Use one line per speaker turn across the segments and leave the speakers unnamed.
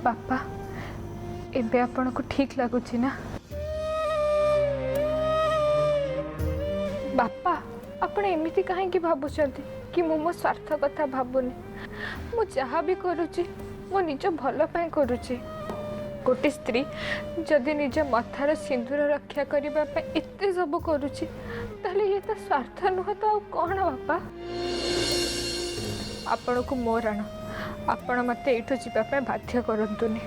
बापा एबे आपन को ठीक लगुच ना? बापा आपण एमिति कहीं भावुंट कि मो स्वार्थ कथा भावुनी। मु जहाँ भी करुच्ची मो निज भल पाई करुच्ची। गोटे स्त्री जदि निज मथार सिंदूर रक्षा करने एते सब करुच्ची ताले ये तो स्वार्थ नुह तो कौन बापा? आपण को मो राण आपण मत एठू जावाई बाध्य करतुनि।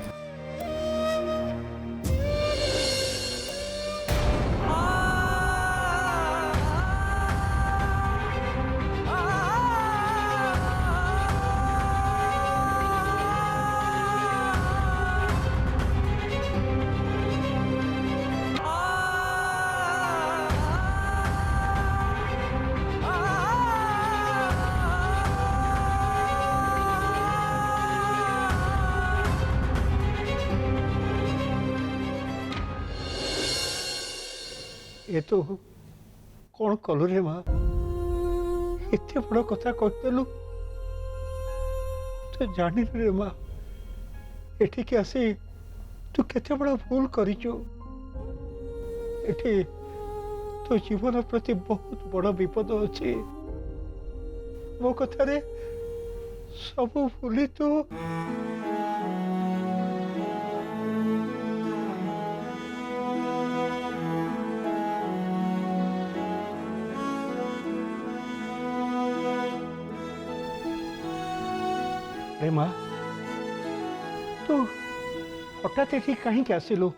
ये तो कौन कलु रे माँ एते बड़ कथा कहतेलु तो जानी रे माँ एठिक आसी तू केते बड़ा भूल करिचु। एठी तो जीवन प्रति बहुत बड़ विपद अच्छी मो कथा रे सब भूली तू रे माँ तू हठात ये कहीं आसिलु?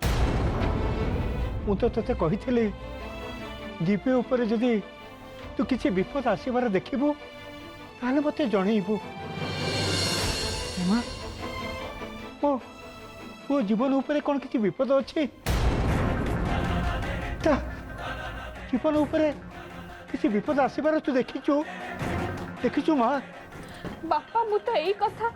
मु तो ते कही दीपे उपर जदि तू किसी विपद आसबार देखबू ताले मते जनइबू। माँ मो जीवन उपर कौन किसी विपद अच्छी? जीवन उपर किसी विपद आसबार तू देखिचु माँ?
बापा मु तो यही कथा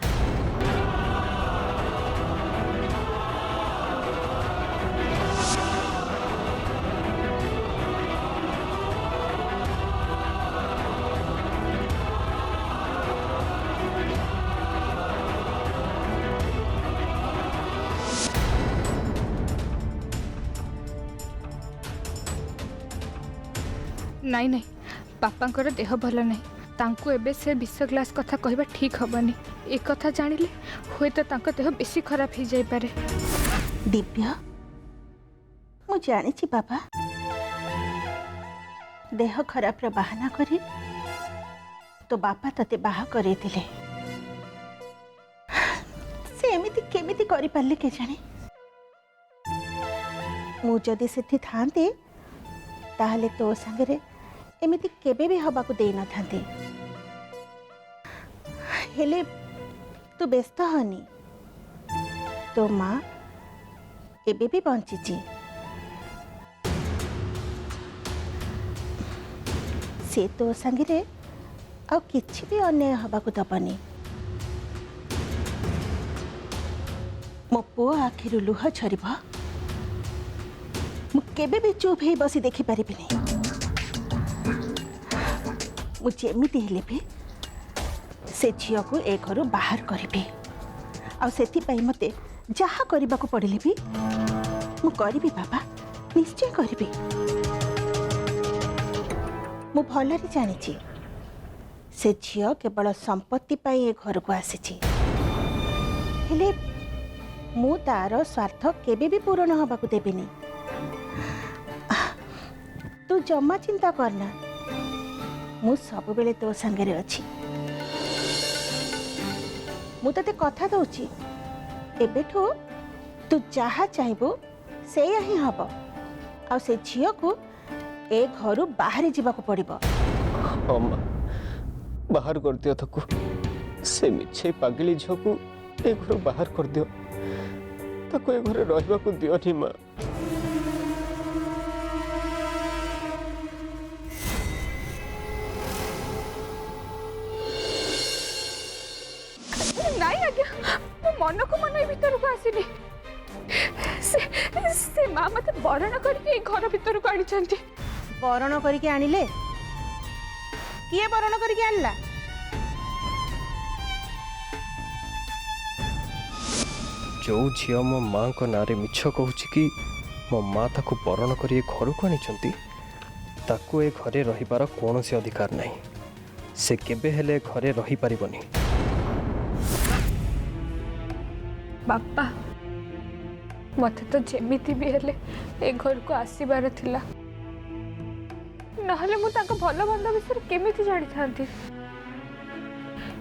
नहीं नहीं बापांकर देह भल नहीं तांको एबे से विष ग्लास कथा कहबा ठीक हबनी। एक कथा जानिले हुए तो तांको देह बेसी खराब हो जाई पारे।
दिव्य मु जानी छी बाबा देह खराब रा बहाना करी तो बापा तते बाहा करे दिले। से एमिति केमिति करि पाले के जाने? मु जदि सेठी थांते ताहले तो संगरे एमिति केबे भी हबा को देना थांते। हेले तू व्यस्त हनी तो माँ एबे भी बंची से तो संगे आ किछि भी अन्याय हबा को दबनी। मो पुओ आखिरु लुह झरिब मु केबे भी चुप हे बसी देखि पारिबि नहीं। मु जेमिति हेले भी से झील को ए घर बाहर करी आती मते जहा करने को पड़े भी मु करी बाबा निश्चय करी। मु भल जानी से झील केवल संपत्ति पाई ए घर को आसी हेले मु तार स्वार्थ केबे भी पूरण हवा को देबिनी। तू जमा चिंता करना मु सब बेले तो संगे अच्छी। मु तते कथा दउची एबेठू तू जहा चाहबो से ही हब आ से झील को ए घर बाहर जावा को पड़िबो।
हाँ माँ बाहर कर दियो ताको से मिछे पागली झील को ए घर बाहर कर दियो ताको ए घर रहबा को दियो नी माँ।
नहीं आज्ञा मो मन को मन भीतर को आसनी से माँ मत बरण करके घर भीतर को आनी।
बरण करके आनिले किए बरण करके आनला?
जो झील मो माँ को नारे मिछ कहूँ कि मो माँ ताकू बरण कर घर को आनी ताकू ए घरे रहिबार कौनसी अधिकार नहीं से केबे हेले घरे रही पारिबनी।
बापा मते तो जेमिति भी हेले ए घर को आसीबार थिला नहले मु ताको भल बंद विषय केमिति जानी थांती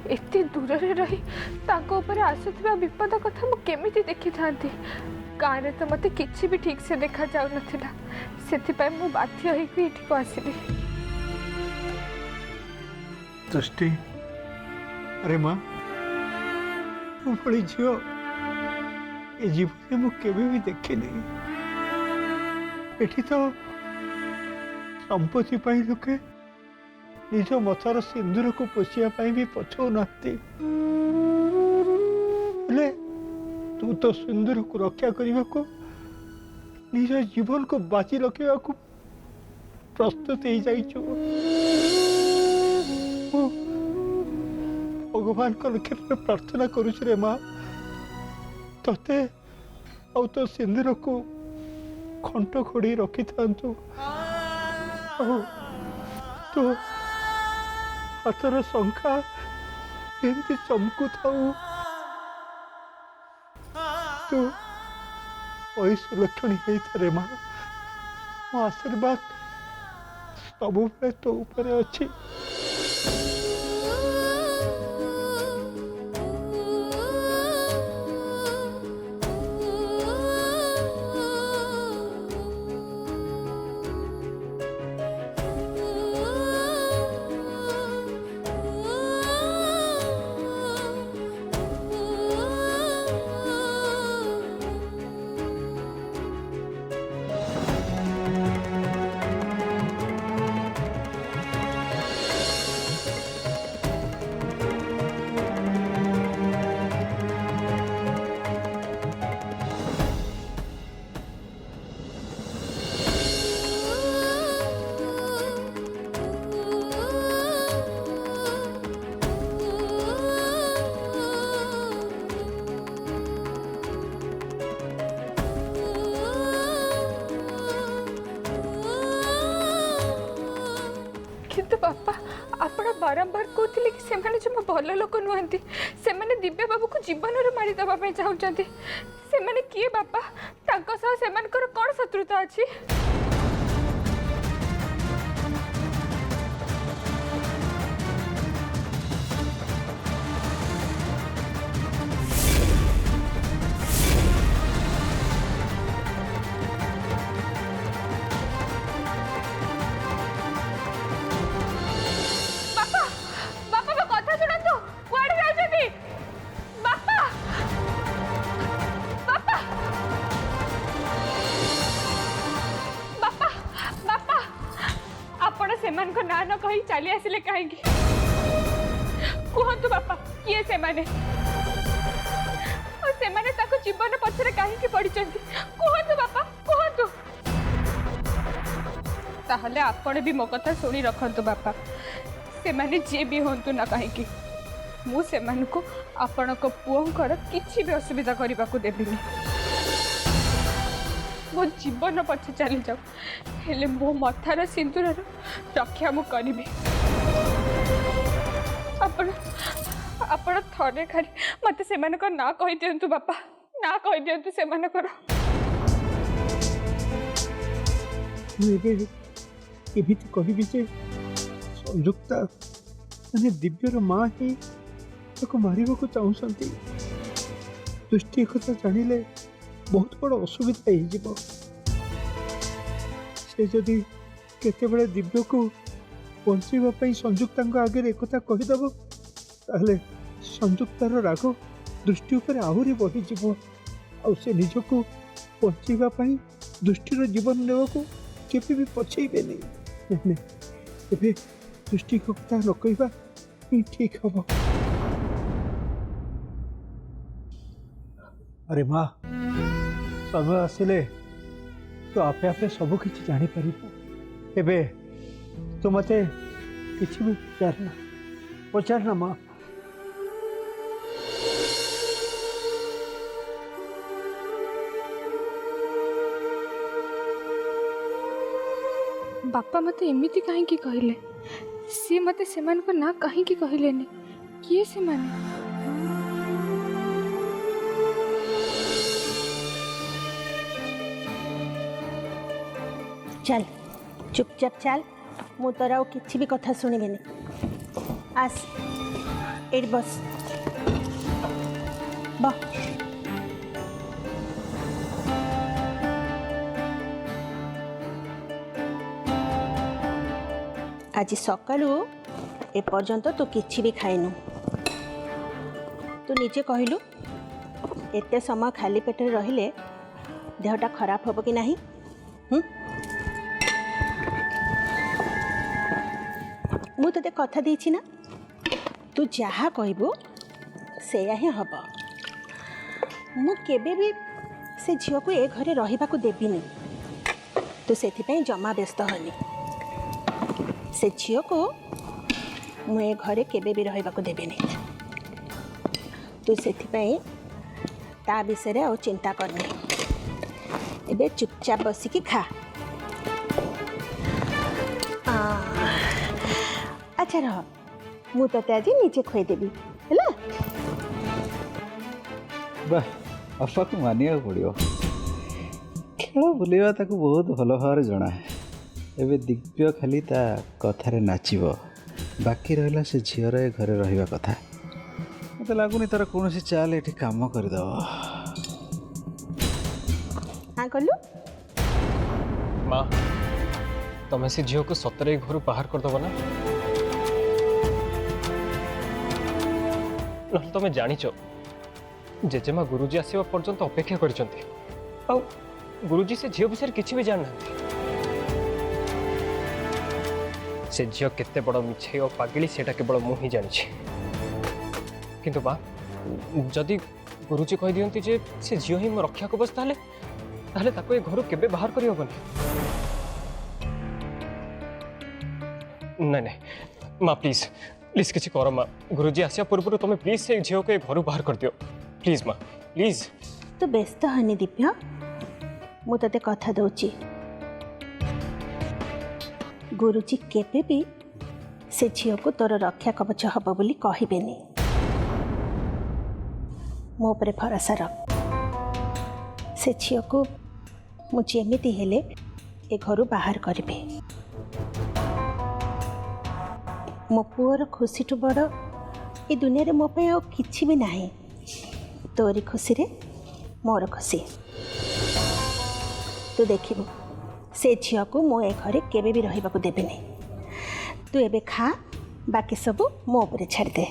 एते दूर रे रही ताको ऊपर आसुथिबा विपद कथा मु केमिति देखि थांती गाँव रे तो मते किछि भी ठीक से देखा जाउ नथिला सेति पय मु बाध्य होई कि इठी को आसीली।
दृष्टि अरे माँ तू बड़ी झील ए जीवन में केवे भी देखे नहीं एठी तो संपत्ति पाई लोके निज मथार सिंदूर को पोषिया भी पछौ नाती तू तो सिंदूर को रक्षा करने को निज जीवन को बाची रखा को प्रस्तुत हो जाइछु। भगवान को निकट प्रार्थना करुछ रे माँ तते आउ तो सिंदूर को खंट खोड़ी रखी थांतु तो हाथर शंखा एमती चमकु थाऊ तो वही सुलक्षणी होता रे माँ मो आशीर्वाद सब तो ऊपर अच्छी।
किंतु बापा आपण बारंबार कहते कि सेमाने जमा भल लोक नुहंती सेमाने दिव्य बाबू को जीवन रे मारी दबा पे चाहउचंती सेमाने किए बापा ताको सह सेमानकर कोन शत्रुता अछि। सेमान को ना न कही चली आसिले कहीं कहतु बापा किए सेमाने और सेमाने ताको जीवन पछरे कहीं पड़िचंती कहतु बापा कहतु ताहले आपण भी मो कथा सुनी रखंतु बापा सेमाने जे भी होंतु ना कहीं मु सेमान को आपण को पुओंकर किछि भी असुविधा करबा को देबिनी मो जीवन पछे चली जाऊ हेले मो मथार सिंदूर रक्षा मु करी आपण थरे खाली मते सेमानक ना कहि दियंतु बापा ना कहि दियंतु सेमानकर
एबिति कहबी जे संयुक्ता माने दिव्यर माँ ही ताको मारिबा को चाहउसंती दृष्टि कथा जानिले बहुत बड़ असुविधा हो से जदि केते बड़े दिव्य को बंचाई संयुक्ता आगे एक कहीदेव ताहले संयुक्तार राग दृष्टि उपर आहरी बढ़ीज से निजको बचाई दृष्टिर जीवन नेवा को केबे भी पछेबे नहीं एबे दृष्टि कथा न कहबा ठीक हम। अरे माँ समय आसिले तो आपे आपे सब किछि जानि परिबो एबे तो मते किछि भी पचारना माँ
बापा मते एमिति काहेकि कहले सी मते सेमान को ना काहेकि कहलेनी किए से माने
चल चुपचाप चल मु तोर आउ किछि भी कथा सुनिबिनी आस एड बस बा आज सकाळु ए पर्यंत तू किछि भी खाइनु तू निजे कहलु एते समय खाली पेटे रहिले देहटा खराब होबो कि नाही मु तते कथा देछि ना तू जहा कहबो सेया ही हब मु केबे भी से झियो को ए घरे रहिबा को देबिनी तू सेथिपई जमा व्यस्त हनी से झियो को मु ए घरे केबे भी रहिबा को देबिनी तू सेथिपई ता विषय आ चिंता करनी एबे चुपचाप बसिकी खा अच्छा रह मु तते आज नीचे खुए देबी हैला
वाह अपा को मानिया पड़ो खेल बुलेवा ताको बहुत भल भाव जना एबे दिव्य खाली ता कथारे नाचिब बाकी रहिला से झीर ए घरे रहिबा कथा मते लागुनी तार कोनोसी चाल एठी काम करदब
हाँ कलु
माँ तमें से झील को सतरे घर बाहर करदेव ना ना तुम जाच जेजेमा गुरुजी आसवा पर्यंत अपेक्षा कर गुरुजी से झील विषय किसी भी जान ना से झील केते बड़ मिछे और पागिली सेटा केवल मु ही जानी किंतु बा जदि गुरुजी कह दियंती जे से झील ही मो रक्षा कवच ताले ताले ताको ए घर केबे बाहर करि होबनी नहीं नहीं माँ प्लीज प्लीज किसी कर माँ गुरुजी आसिया पूर्व तुम प्लीज से झील को घर बाहर कर दियो प्लीज माँ प्लीज
तू व्यस्त हनी दिव्य मु तते कथा दउची गुरुजी केबे भी से झियो को तोर रक्षा कवच हब बोली कहिबेनी मो ଉପରେ भरोसा रख से झियो को मु जेमिति हेले ए घर बाहर करिबे मो पुअर खुशी ठू बड़ ए दुनिया रे मो पे आ किछि भी नाही तोरी खुशी रे मोर खुशी तू देखिबू से झियो को मो ए घरे केबे भी रहिबा को देबेनी तू एबे खा बाकी सब मो ऊपर छाड़ दे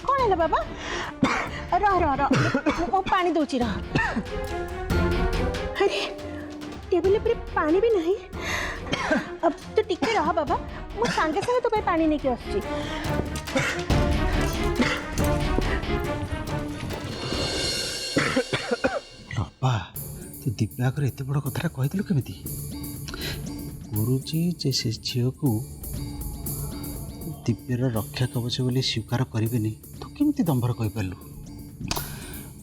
कौन है बाबा रह रह रह वो पानी दूची रह अरे टेबल पर पानी भी नहीं अब तो टिके रह बाबा मु सांगे सांगे तो पानी नहीं के आसुची
अपा तू दिव्याकर एत बड़ कथा कही केमी गुरुजी जे से झील को दिव्यर रक्षा कवच बोली स्वीकार करेनि तू केमी दम्भर कहीपरू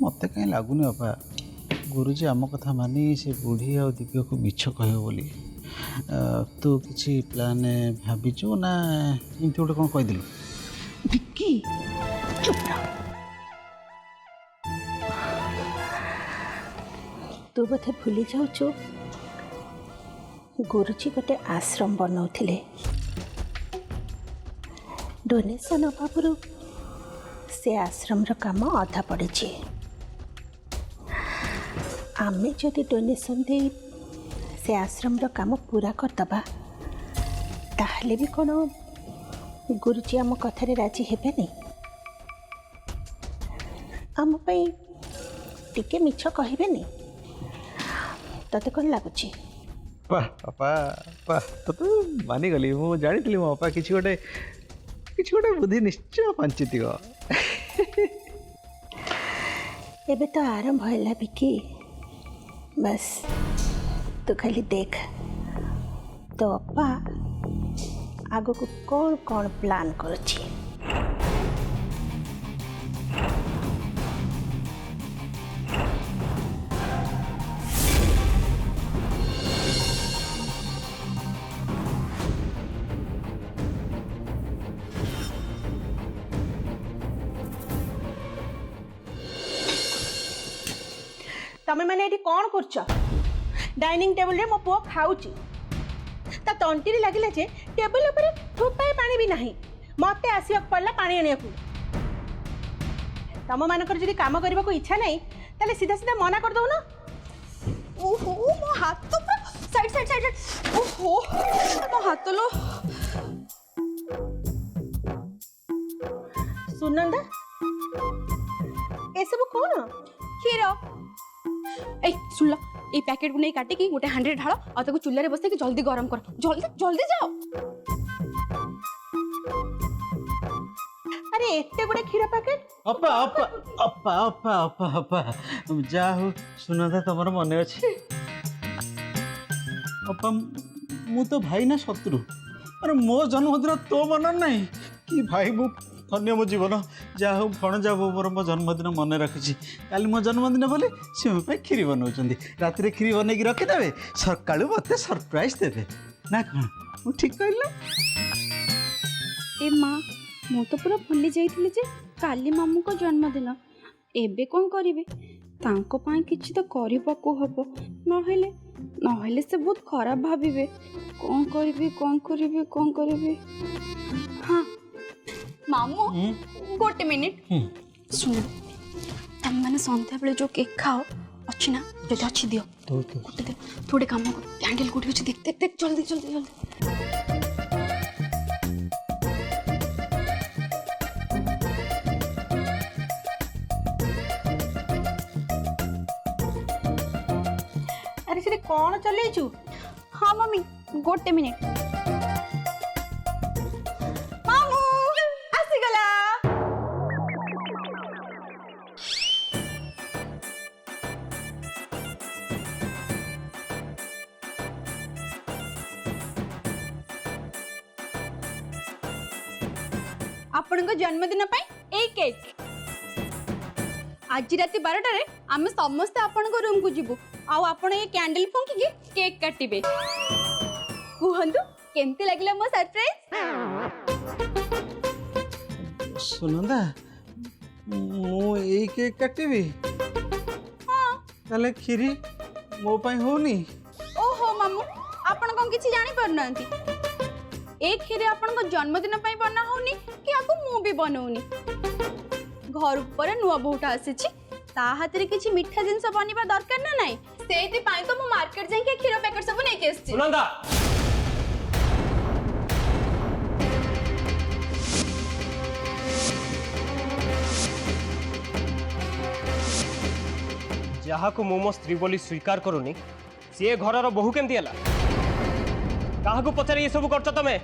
मत कहीं लगुनि अपा गुरुजी आम कथा मानी से बुढ़ी आ दिव्य को मिछ कह बोली तू किसी प्लान भाविचु ना एमती गोटे कौन कहीदेलु
विक्की चुप रह तू बोधे भूली जाऊचु गुरुजी गोटे आश्रम बनाउथिले डोनेशन अभाव से आश्रम काम अधा पड़ी आमे जदि डोनेशन दे से आश्रम काम पूरा करदबा ताहले भी कौन गुरुजी आम कथारे राजी हेबेनी आम पई टिके मिछ कहिबेनी तते कौन लगुची
वाह अपा वाह तो मानिगली मु जानी मो अपा किसी गोटे बुद्धि निश्चय पंचित
एबे तो आरंभ होला बिकी बस तू खाली देख तो अपा आगो को कौन कौन प्लान करुची। तमे मैंने ये कौन करछ? डाइनिंग टेबल रे मो पुओ खाउची ता तंटीरी लागिला जे टेबल ऊपर ठोपाए पानी भी नहीं मते आसियक पड़ला पानी आनिया को। तम मानकर जदी काम करबा को इच्छा नहीं ताले सीधा सीधा मना कर दो ना। ओहो मो हाथ तो साइड साइड साइड ओहो मो हाथ लो। सुनंदा ए सब कौन?
क्षीर ए सुन लो ये पैकेट को नहीं काटे कि गोटे 100 ढाल और ताको चुल्ला रे बसे कि जल्दी गरम कर जल्दी जल्दी जाओ।
अरे एते गुडे क्षीर पैकेट
अपा अपा अपा अपा अपा अपा जा हो सुनंदा तमर मने अछि अपा मु तो भाई ना शत्रु अरे मो जन्मदिन तो मन नहीं कि भाई मु धन्य मो जीवन जा हो भणजा बोबर मो जन्मदिन मन रखी काली मो जन्मदिन बोले से मो पे खीरी बनाउछंदी रात रे खीरी बनै कि रखि देबे सकाळु मते सरप्राइज देबे ना कोन मु ठीक कहला।
ए माँ मु तो पूरा भूली जाइथिली जे काली मामू को जन्मदिन एबे कोन करिवे तांको पाई किछि तो करिबाको हबो नहेले से बहुत खराब भाबिबे कोन करिवे। हाँ मामू गोटे मिनिट सुन तम मैंने संध्या बेले जो केक खाओ अच्छी ना जो अच्छी दियो गोटे दे थोड़े काम कर कैंडल कोठी अछि देख देख देख जल्दी जल्दी जल्दी।
अरे से कौन चलेचु?
हाँ मम्मी गोटे मिनिट आपण जन्मदिन ए केक आज रात 12 आम समस्ते आपण रूम को जीवु आपण ये कैंडल फुंकी केक काटिबे कहंतु केमती लागला मो सरप्राइज।
सुनंदा मु ए केक काटिबी
हाँ
ताले खीरी मो पाई होनी।
ओहो मामू आपण कौन किसी जानी पारनांती ए खीरी आपण को जन्मदिन पई बना होनी कि आको मु भी बनौनी घर ऊपर नुआ बहुटा आसीची ता हाथ रे किछि मिठा जिंस बनिबा दरकार ना नाही सेति पाई तो मु मार्केट जाई के खीरो पैकेट सब नै के आसी।
सुनंदा जहा को मो स्त्री बोली स्वीकार करूनी सी घर बहु केमती है क्या पचार ये सब कर तमें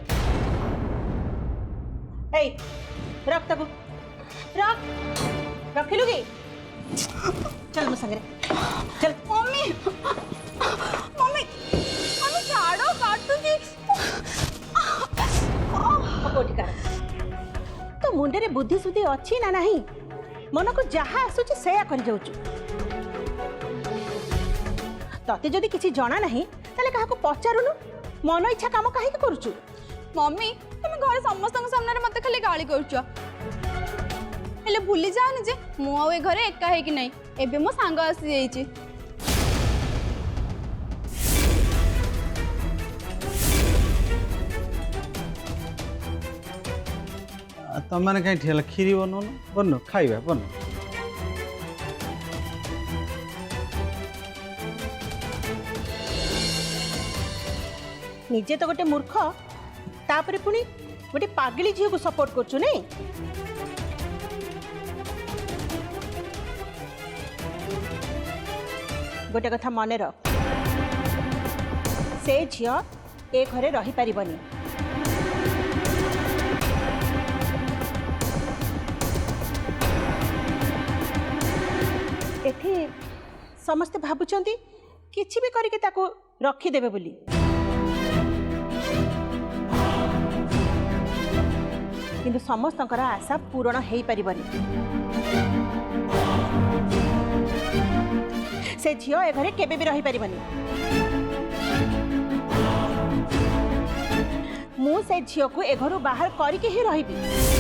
रख तब रख रखिलु कि चल मो संगे चल।
मम्मी मम्मी मम्मी छाड़ो काटू जी
तो मुंडे रे बुद्धि सुद्धि अच्छी ना नहीं मन को जहाँ आसुची सेया कर जाउछु तते जदि किछि जणा नहीं ताले काहा को पचारुनु मन इच्छा काम काहे करूछु।
मम्मी तुम घर समस्त सामने मत खाली गाली करुच हेले भूली जाओ जे मु आ घरे एका है कि नहीं एबे मो सांग आसी जाइछि।
तुम मैंने कहीं ठेला खीरी बनो बनो खाइबा बनो
निजे तो गोटे मूर्ख तापरे पुणी गोटे पागली झील को सपोर्ट करछु नहीं। गोटे कथा मन रख से झील ए घरे रही पारिबनी एठी समस्ते भाबुचंती किछि भी करके ताको रखिदेबे बोली किंतु समस्तंकर आशा पूरण हो पारिबनी से झियो ए घरे केबे भी रही पारिबनी मु से झियो को ए घरु बाहर करके ही रहिबी